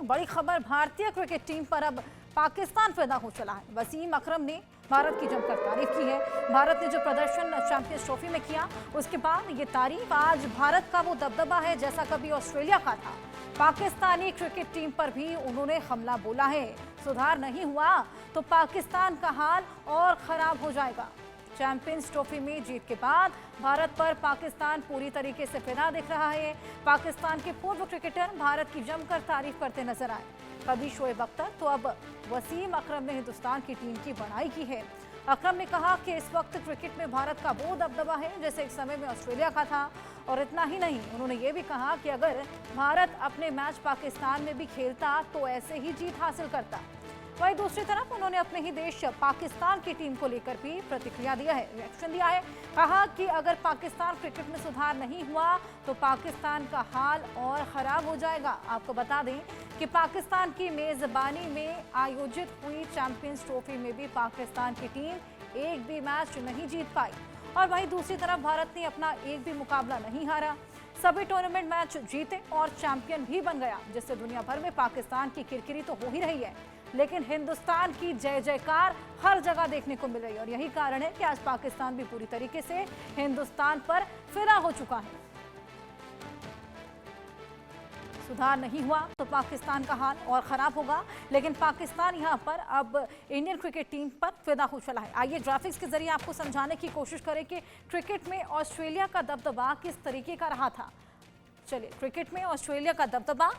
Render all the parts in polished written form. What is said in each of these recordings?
बड़ी खबर भारतीय क्रिकेट टीम पर अब पाकिस्तान फिदा हो चला है। वसीम अकरम ने भारत की जमकर तारीफ की है। भारत ने जो प्रदर्शन चैंपियंस ट्रॉफी में किया उसके बाद ये तारीफ, आज भारत का वो दबदबा है जैसा कभी ऑस्ट्रेलिया का था। पाकिस्तानी क्रिकेट टीम पर भी उन्होंने हमला बोला है। सुधार नहीं हुआ तो पाकिस्तान का हाल और खराब हो जाएगा। चैंपियंस ट्रॉफी में जीत के बाद भारत पर पाकिस्तान पूरी तरीके से फिदा दिख रहा है। पाकिस्तान के पूर्व क्रिकेटर भारत की जमकर तारीफ करते नजर आए। कभी शोएब अख्तर तो अब वसीम अकरम ने हिंदुस्तान की टीम की बड़ाई की है। अकरम ने कहा कि इस वक्त क्रिकेट में भारत का वो दबदबा है जैसे एक समय में ऑस्ट्रेलिया का था। और इतना ही नहीं, उन्होंने ये भी कहा कि अगर भारत अपने मैच पाकिस्तान में भी खेलता तो ऐसे ही जीत हासिल करता। वहीं दूसरी तरफ उन्होंने अपने ही देश पाकिस्तान की टीम को लेकर भी प्रतिक्रिया दिया है, रिएक्शन दिया है। कहा कि अगर पाकिस्तान क्रिकेट में सुधार नहीं हुआ तो पाकिस्तान का हाल और खराब हो जाएगा। आपको बता दें कि पाकिस्तान की मेजबानी में आयोजित हुई चैंपियंस ट्रॉफी में भी पाकिस्तान की टीम एक भी मैच नहीं जीत पाई। और वहीं दूसरी तरफ भारत ने अपना एक भी मुकाबला नहीं हारा, सभी टूर्नामेंट मैच जीते और चैंपियन भी बन गया, जिससे दुनिया भर में पाकिस्तान की किरकिरी तो हो ही रही है, लेकिन हिंदुस्तान की जय जयकार हर जगह देखने को मिल रही है। और यही कारण है कि आज पाकिस्तान भी पूरी तरीके से हिंदुस्तान पर फिदा हो चुका है। सुधार नहीं हुआ तो पाकिस्तान का हाल और खराब होगा, लेकिन पाकिस्तान यहां पर अब इंडियन क्रिकेट टीम पर फिदा हो चला है। आइए ग्राफिक्स के जरिए आपको समझाने की कोशिश करें कि क्रिकेट में ऑस्ट्रेलिया का दबदबा किस तरीके का रहा था। चलिए, क्रिकेट में ऑस्ट्रेलिया का दबदबा,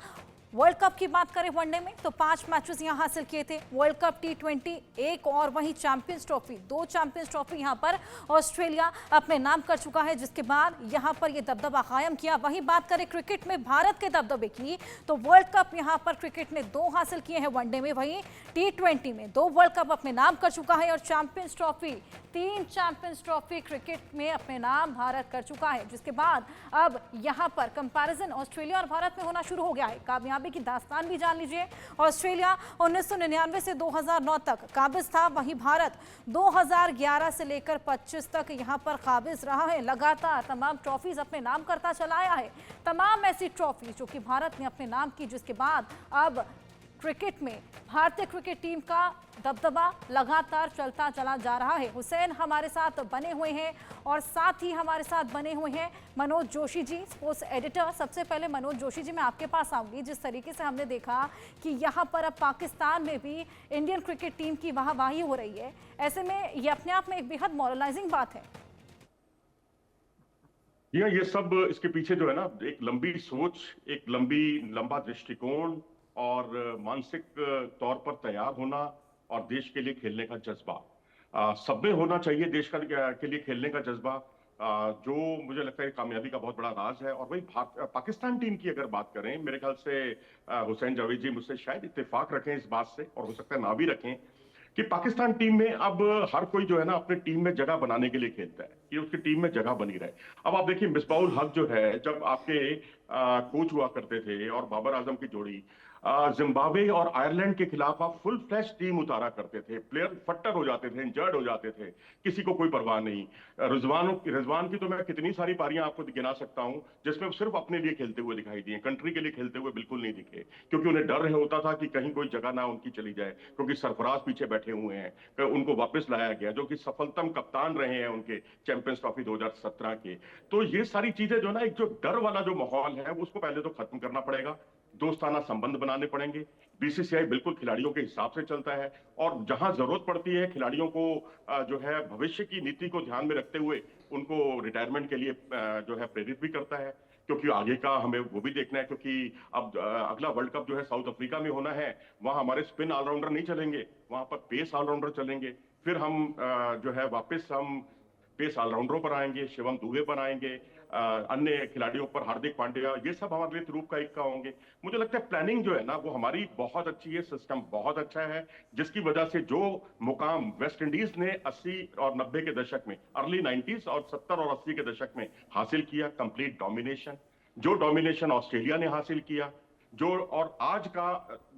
वर्ल्ड कप की बात करें वनडे में तो 5 मैचेस यहां हासिल किए थे। वर्ल्ड कप T20 एक, और वहीं चैंपियंस ट्रॉफी 2 चैंपियंस ट्रॉफी यहां पर ऑस्ट्रेलिया अपने नाम कर चुका है, जिसके बाद यहां पर ये दबदबा कायम किया। वहीं बात करें क्रिकेट में भारत के दबदबे की तो वर्ल्ड कप यहां पर क्रिकेट ने 2 हासिल किए हैं वनडे में, वहीं T20 में 2 वर्ल्ड कप अपने नाम कर चुका है। और champions trophy 3 champions trophy cricket में अपने नाम भारत कर चुका है, जिसके बाद अब यहां पर कंपैरिजन ऑस्ट्रेलिया और भारत में होना शुरू हो गया है। कामयाबी की दास्तान भी जान लीजिए। ऑस्ट्रेलिया 1999 से 2009 तक काबिज था, वहीं भारत 2011 से लेकर 25 तक यहां पर काबिज रहा है। लगातार तमाम ट्रॉफीज अपने नाम करता चला आया है, तमाम ऐसी ट्रॉफी जो कि भारत ने अपने नाम की, जिसके बाद अब क्रिकेट में भारतीय क्रिकेट टीम का दबदबा लगातार चलता चला जा रहा है। हुसैन हमारे साथ बने हुए हैं और साथ ही हमारे साथ बने हुए हैं मनोज जोशी जी, स्पोर्ट्स एडिटर। सबसे पहले मनोज जोशी जी, मैं आपके पास आऊंगी। जिस तरीके से हमने देखा कि यहाँ पर अब पाकिस्तान में भी इंडियन क्रिकेट टीम की वाहवाही हो रही है, ऐसे में ये अपने आप में एक बेहद मोरलाइजिंग बात है। ये सब इसके पीछे जो है ना, एक लंबी सोच, एक लंबा दृष्टिकोण और मानसिक तौर पर तैयार होना और देश के लिए खेलने का जज्बा सब में होना चाहिए। देश के लिए खेलने का जज्बा जो मुझे लगता है कामयाबी का बहुत बड़ा राज है। और वही पाकिस्तान टीम की अगर बात करें, मेरे ख्याल से हुसैन जावेद जी मुझसे शायद इत्तेफाक रखें इस बात से, और हो सकता है ना भी रखें, कि पाकिस्तान टीम में अब हर कोई जो है ना अपनी टीम में जगह बनाने के लिए खेलता है कि उसकी टीम में जगह बनी रहे। अब आप देखिए, मिसबाउल हक जो है, जब आपके कोच हुआ करते थे और बाबर आजम की जोड़ी जिम्बाब्वे और आयरलैंड के खिलाफ आप फुल फ्लैश टीम उतारा करते थे, प्लेयर फट्टर हो जाते थे, इंजर्ड हो जाते थे, किसी को कोई परवाह नहीं। रिजवान की तो मैं कितनी सारी पारियां आपको गिना सकता हूं जिसमें सिर्फ अपने लिए खेलते हुए दिखाई दिए, कंट्री के लिए खेलते हुए बिल्कुल नहीं दिखे, क्योंकि उन्हें डर होता था कि कहीं कोई जगह ना उनकी चली जाए, क्योंकि सरफराज पीछे बैठे हुए हैं। उनको वापस लाया गया, जो कि सफलतम कप्तान रहे हैं उनके चैंपियंस ट्रॉफी 2017 के। तो ये सारी चीजें जो ना, एक जो डर वाला जो माहौल है उसको पहले तो खत्म करना पड़ेगा, दोस्ताना संबंध बनाने पड़ेंगे। बीसीसीआई बिल्कुल खिलाड़ियों के हिसाब से चलता है, और जहां जरूरत पड़ती है खिलाड़ियों को जो है भविष्य की नीति को ध्यान में रखते हुए उनको रिटायरमेंट के लिए जो है प्रेरित भी करता है, क्योंकि आगे का हमें वो भी देखना है। क्योंकि अब अगला वर्ल्ड कप जो है साउथ अफ्रीका में होना है, वहां हमारे स्पिन ऑलराउंडर नहीं चलेंगे, वहां पर पेस ऑलराउंडर चलेंगे। फिर हम जो है वापस हम पेस ऑलराउंडरों पर आएंगे, शिवम दुबे पर आएंगे, अन्य खिलाड़ियों पर हार्दिक पांड्या, ये सब हमारे लिए तुरूप का इक्का होंगे। मुझे लगता है प्लानिंग जो है ना वो हमारी बहुत अच्छी है, सिस्टम बहुत अच्छा है, जिसकी वजह से जो मुकाम वेस्ट इंडीज ने 80 और 90 के दशक में, अर्ली 90s और 70 और 80 के दशक में हासिल किया, कंप्लीट डोमिनेशन, जो डोमिनेशन ऑस्ट्रेलिया ने हासिल किया, जो और आज का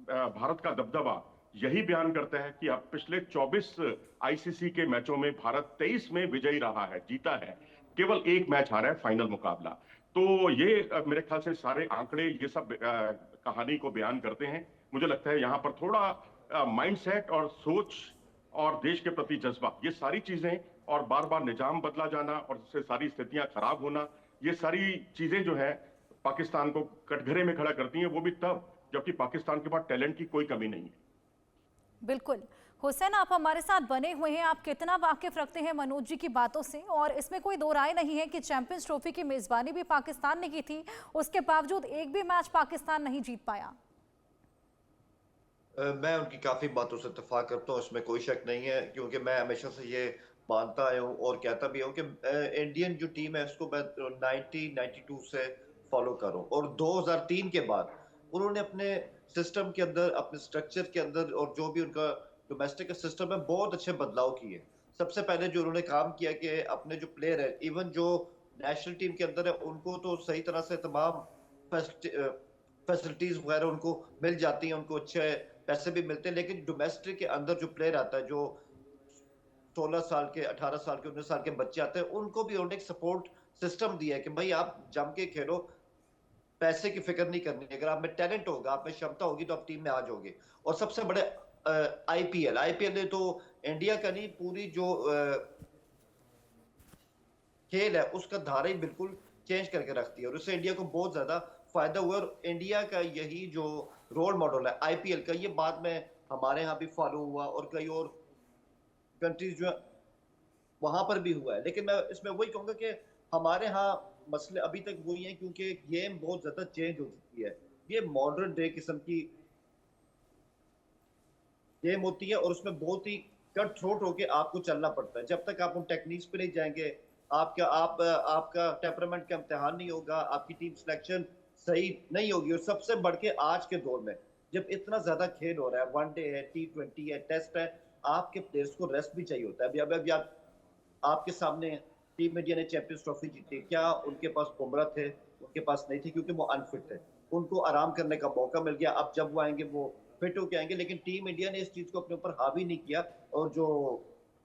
भारत का दबदबा यही बयान करता है कि अब पिछले 24 आईसीसी के मैचों में भारत 23 में विजयी रहा है, जीता है, केवल एक मैच हारा है, फाइनल मुकाबला। तो ये मेरे ख्याल से सारे आंकड़े ये सब कहानी को बयान करते हैं। मुझे लगता है यहाँ पर थोड़ा माइंडसेट और सोच और देश के प्रति जज्बा, ये सारी चीजें, और बार बार निजाम बदला जाना और इससे सारी स्थितियां खराब होना, ये सारी चीजें जो है पाकिस्तान को कटघरे में खड़ा करती हैं, वो भी तब जबकि पाकिस्तान के पास टैलेंट की कोई कमी नहीं है। बिल्कुल। हुसैन, आप हमारे साथ बने हुए हैं, आप कितना वाकिफ रखते हैं मनोज जी की बातों से? और इसमें कोई दो राय नहीं है कि चैंपियंस ट्रॉफी की मेजबानी भी पाकिस्तान ने की थी, उसके बावजूद एक भी मैच पाकिस्तान नहीं जीत पाया। मैं उनकी काफ़ी बातों से इत्तेफाक करता हूँ, इसमें कोई शक नहीं है, क्योंकि मैं हमेशा से ये मानता आया हूँ और कहता भी हूँ कि इंडियन जो टीम है उसको मैं 1992 से फॉलो करूँ, और 2003 के बाद उन्होंने अपने सिस्टम के अंदर, अपने स्ट्रक्चर के अंदर और जो भी उनका डोमेस्टिक सिस्टम है, बहुत अच्छे बदलाव किए। सबसे पहले जो उन्होंने काम किया कि अपने जो प्लेयर है, इवन जो नेशनल टीम के अंदर है, उनको तो सही तरह से तमाम फैसिलिटीज वगैरह उनको मिल जाती हैं, उनको अच्छे पैसे भी मिलते हैं, लेकिन डोमेस्टिक के अंदर जो प्लेयर आता है, जो 16 साल के, 18 साल के, 19 साल के बच्चे आते हैं, उनको भी उन्होंने एक सपोर्ट सिस्टम दिया है कि भाई आप जम के खेलो, पैसे की फिक्र नहीं करनी, अगर आप में टैलेंट होगा, आप में क्षमता होगी तो आप टीम में आ जाओगे। और सबसे बड़े आईपीएल ने तो इंडिया का नहीं, पूरी जो खेल है उसका धारा ही बिल्कुल चेंज करके रखती है, और उससे इंडिया को बहुत ज्यादा फायदा हुआ। और इंडिया का यही जो रोल मॉडल है आईपीएल का, ये बाद में हमारे यहाँ भी फॉलो हुआ और कई और कंट्रीज जो है वहां पर भी हुआ है। लेकिन मैं इसमें वही कहूंगा कि हमारे यहाँ मसले अभी तक वही हैं, क्योंकि गेम बहुत ज्यादा चेंज हो चुकी है। ये मॉडर्न डे किस्म की गेम होती है और उसमें बहुत ही कट थ्रोट होके आपको चलना पड़ता है। जब तक आप उन टेक्निक्स पे नहीं जाएंगे, आपका टेम्परामेंट का इम्तिहान नहीं होगा, आपकी टीम सिलेक्शन सही नहीं होगी। और सबसे बढ़ के आज के दौर में जब इतना ज्यादा खेल हो रहा है, वनडे है, T20 है, टेस्ट है, आपके प्लेयर्स को रेस्ट भी चाहिए होता है। अभी आपके सामने टीम इंडिया ने चैंपियंस ट्रॉफी जीती, क्या उनके पास बुमराह थे? उनके पास नहीं थे, क्योंकि वो अनफिट थे। उनको आराम करने का मौका मिल गया, अब जब वो आएंगे वो फिट होके आएंगे। लेकिन टीम इंडिया ने इस चीज को अपने ऊपर हावी नहीं किया, और जो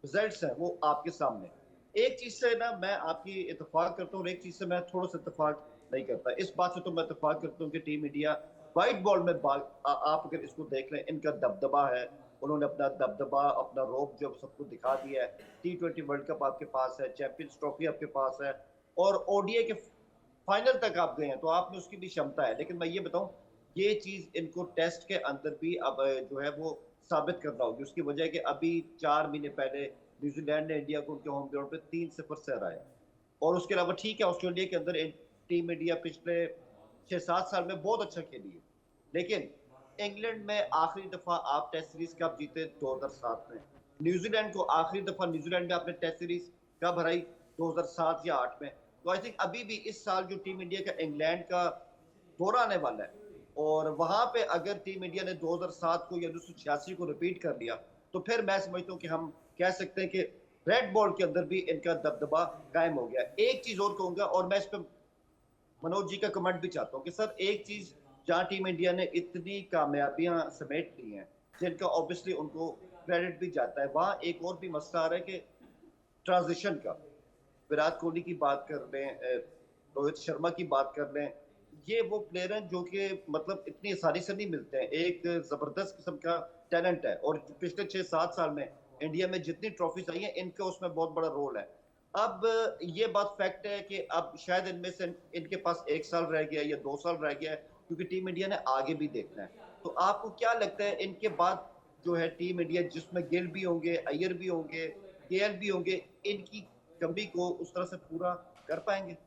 रिजल्ट्स हैं वो आपके सामने। एक चीज से ना मैं आपकी इत्तेफाक करता हूँ, और एक चीज से मैं थोड़ा सा इत्तेफाक नहीं करता। इस बात से तो मैं इत्तेफाक करता हूँ कि टीम इंडिया व्हाइट बॉल में आप अगर इसको देख लें, इनका दबदबा है, उन्होंने अपना दबदबा, अपना रोप जो सबको दिखा दिया है। T20 वर्ल्ड कप आपके पास है, चैंपियंस ट्रॉफी आपके पास है, और ओडीआई के फाइनल तक आप गए हैं, तो आप में उसकी भी क्षमता है। लेकिन मैं ये बताऊं, ये चीज इनको टेस्ट के अंदर भी अब जो है वो साबित करना होगी। उसकी वजह है कि अभी 4 महीने पहले न्यूजीलैंड ने इंडिया को उनके होम ग्राउंड पे 3-0 से हराया। और उसके अलावा ठीक है, ऑस्ट्रेलिया के अंदर टीम इंडिया पिछले 6-7 साल में बहुत अच्छा खेली है, लेकिन इंग्लैंड में आखिरी दफा आप टेस्ट सीरीज कब जीते? 2007 में। न्यूजीलैंड को आखिरी दफा न्यूजीलैंड में आपने टेस्ट सीरीज कब हराई? 2007 या 8 में। तो आई थिंक अभी भी इस साल जो टीम इंडिया का इंग्लैंड का दौरा आने वाला है, और वहां पे अगर टीम इंडिया ने 2007 को या 1986 को रिपीट कर लिया, तो फिर मैं समझता हूँ कि हम कह सकते हैं कि रेड बॉल के अंदर भी इनका दबदबा कायम हो गया। एक चीज और कहूंगा, और मैं इस पर मनोज जी का कमेंट भी चाहता हूँ कि सर, एक चीज जहाँ टीम इंडिया ने इतनी कामयाबियां समेट ली हैं, जिनका ऑब्वियसली उनको क्रेडिट भी जाता है, वहां एक और भी मसला आ रहा है कि ट्रांजिशन का। विराट कोहली की बात कर लें, रोहित शर्मा की बात कर लें, ये वो प्लेयर हैं जो कि मतलब इतनी आसानी से नहीं मिलते हैं। एक जबरदस्त किस्म का टैलेंट है, और पिछले 6-7 साल में इंडिया में जितनी ट्रॉफीज आई हैं, इनका उसमें बहुत बड़ा रोल है। अब ये बात फैक्ट है कि अब शायद इनमें से इनके पास 1 साल रह गया या 2 साल रह गया है, क्योंकि टीम इंडिया ने आगे भी देखना है। तो आपको क्या लगता है, इनके बाद जो है टीम इंडिया, जिसमें गिल भी होंगे, अय्यर भी होंगे, केएल भी होंगे, इनकी कमी को उस तरह से पूरा कर पाएंगे?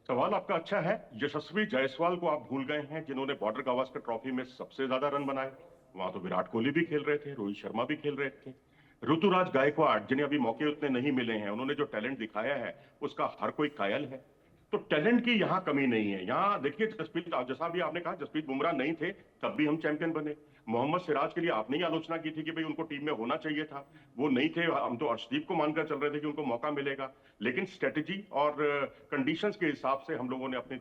सवाल आपका अच्छा है। यशस्वी जायसवाल को आप भूल गए हैं, जिन्होंने बॉर्डर गावस्कर ट्रॉफी में सबसे ज्यादा रन बनाए। वहां तो विराट कोहली भी खेल रहे थे, रोहित शर्मा भी खेल रहे थे। ऋतुराज गायकवाड़, जिन्हें अभी मौके उतने नहीं मिले हैं, उन्होंने जो टैलेंट दिखाया है उसका हर कोई कायल है। तो टैलेंट की यहाँ कमी नहीं है। यहाँ देखिए, जैसा भी आपने कहा, जसप्रीत बुमराह नहीं थे तब भी हम चैंपियन बने। मोहम्मद सिराज के लिए आपने ही आलोचना की थी कि भाई उनको टीम में होना चाहिए था, वो नहीं थे। हम तो अर्शदीप को मानकर चल रहे थे कि उनको मौका मिलेगा, लेकिन स्ट्रेटेजी और कंडीशंस के हिसाब से हम लोगों ने अपनी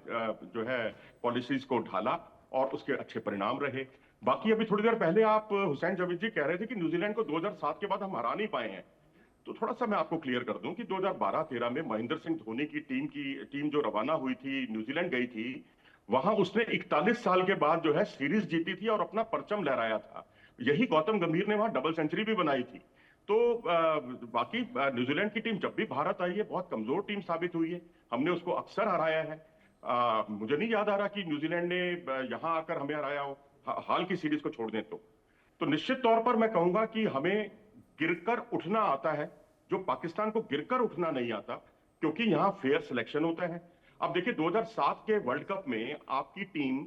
जो है पॉलिसीज को ढाला, और उसके अच्छे परिणाम रहे। बाकी अभी थोड़ी देर पहले आप हुसैन जावेद जी कह रहे थे कि न्यूजीलैंड को 2007 के बाद हम हरा नहीं पाए हैं। तो थोड़ा सा मैं आपको क्लियर कर दूं कि 2012-13 में महेंद्र सिंह धोनी की टीम जो रवाना हुई थी, न्यूजीलैंड गई थी, वहां उसने 41 साल के बाद जो है सीरीज जीती थी और अपना परचम लहराया था। यही गौतम गंभीर ने वहां डबल सेंचुरी भी बनाई थी। तो बाकी न्यूजीलैंड की टीम जब भी भारत आई है बहुत कमजोर टीम साबित हुई है। हमने उसको अक्सर हराया है। मुझे नहीं याद आ रहा कि न्यूजीलैंड ने यहां आकर हमें हराया हो, हाल की सीरीज को छोड़ दें तो निश्चित तौर पर मैं कहूंगा कि हमें गिरकर उठना आता है, जो पाकिस्तान को गिरकर उठना नहीं आता, क्योंकि यहां फेयर सिलेक्शन होता है। अब देखिए 2007 के वर्ल्ड कप में आपकी टीम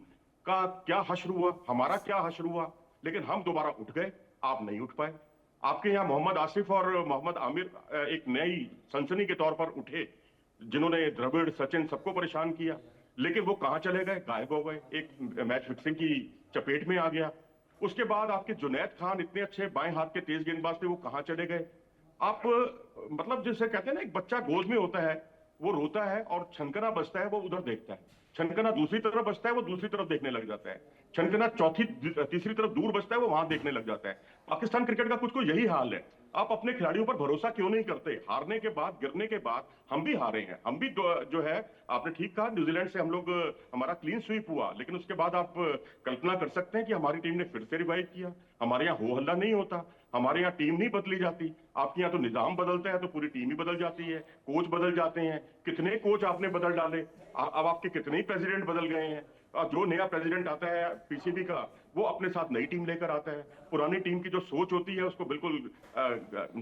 का क्या हश्र हुआ, हमारा क्या हश्र हुआ, लेकिन हम दोबारा उठ गए, आप नहीं उठ पाए। आपके यहाँ मोहम्मद आसिफ और मोहम्मद आमिर एक नई सनसनी के तौर पर उठे, जिन्होंने द्रविड़, सचिन सबको परेशान किया, लेकिन वो कहां चले गए, गायब हो गए, एक मैच फिक्सिंग की चपेट में आ गया। उसके बाद आपके जुनैद खान इतने अच्छे बाएं हाथ के तेज गेंदबाज थे, वो कहां चले गए। आप मतलब जैसे कहते हैं ना, एक बच्चा गोद में होता है, वो रोता है और छनकना बजता है, वो उधर देखता है, छनकना दूसरी तरफ बजता है, वो दूसरी तरफ देखने लग जाता है, छनकना तीसरी तरफ दूर बजता है, वो वहां देखने लग जाता है। पाकिस्तान क्रिकेट का कुछ यही हाल है। आप अपने खिलाड़ियों पर भरोसा क्यों नहीं करते? हारने के बाद, गिरने के बाद हम भी हारे हैं, हम भी जो है, आपने ठीक कहा, न्यूजीलैंड से हम लोग, हमारा क्लीन स्वीप हुआ, लेकिन उसके बाद आप कल्पना कर सकते हैं कि हमारी टीम ने फिर से रिवाइव किया। हमारे यहाँ हो हल्ला नहीं होता, हमारे यहाँ टीम नहीं बदली जाती। आपके यहाँ तो निजाम बदलता है तो पूरी टीम ही बदल जाती है, कोच बदल जाते हैं। कितने कोच आपने बदल डाले, अब आपके कितने ही प्रेसिडेंट बदल गए हैं। जो नया प्रेसिडेंट आता है पीसीबी का, वो अपने साथ नई टीम लेकर आता है। पुरानी टीम की जो सोच होती है उसको बिल्कुल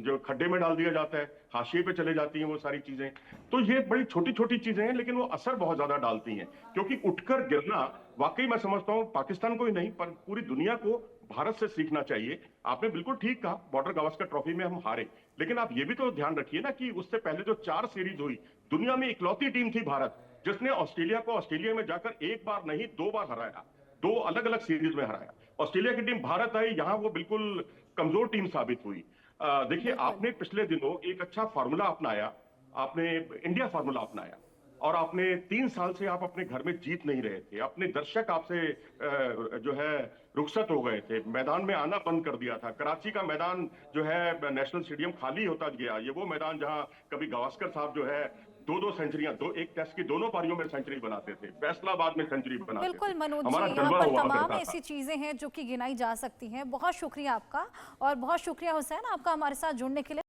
जो खड्डे में डाल दिया जाता है, हाशिए पे चले जाती हैं वो सारी चीजें। तो ये बड़ी छोटी छोटी चीजें हैं, लेकिन वो असर बहुत ज्यादा डालती हैं, क्योंकि उठकर गिरना, वाकई मैं समझता हूं पाकिस्तान को ही नहीं पर पूरी दुनिया को भारत से सीखना चाहिए। आपने बिल्कुल ठीक कहा, बॉर्डर गावस्कर ट्रॉफी में हम हारे, लेकिन आप ये भी तो ध्यान रखिए ना कि उससे पहले जो 4 सीरीज हुई, दुनिया में इकलौती टीम थी भारत जिसने ऑस्ट्रेलिया को ऑस्ट्रेलिया में जाकर एक बार नहीं 2 बार हराया, 2 अलग अलग सीरीज में हराया। ऑस्ट्रेलिया की टीम भारत आई, यहां वो बिल्कुल कमजोर टीम साबित हुई। देखिए आपने पिछले दिनों एक अच्छा फार्मूला अपनाया, आपने इंडिया फार्मूला अपनाया, और आपने 3 साल से आप अपने घर में जीत नहीं रहे थे। अपने दर्शक आपसे जो है रुखसत हो गए थे, मैदान में आना बंद कर दिया था। कराची का मैदान जो है नेशनल स्टेडियम खाली होता गया। ये वो मैदान जहां कभी गावस्कर साहब जो है 2-2 सेंचुरियां, एक टेस्ट की दोनों पारियों में सेंचुरी बनाते थे, फैसलाबाद में सेंचुरी बनाते थे। बिल्कुल मनोज हमारा जी, यहाँ जलवा पर हुआ तमाम करता ऐसी था। चीजें हैं जो कि गिनाई जा सकती हैं। बहुत शुक्रिया आपका, और बहुत शुक्रिया हुसैन आपका हमारे साथ जुड़ने के लिए।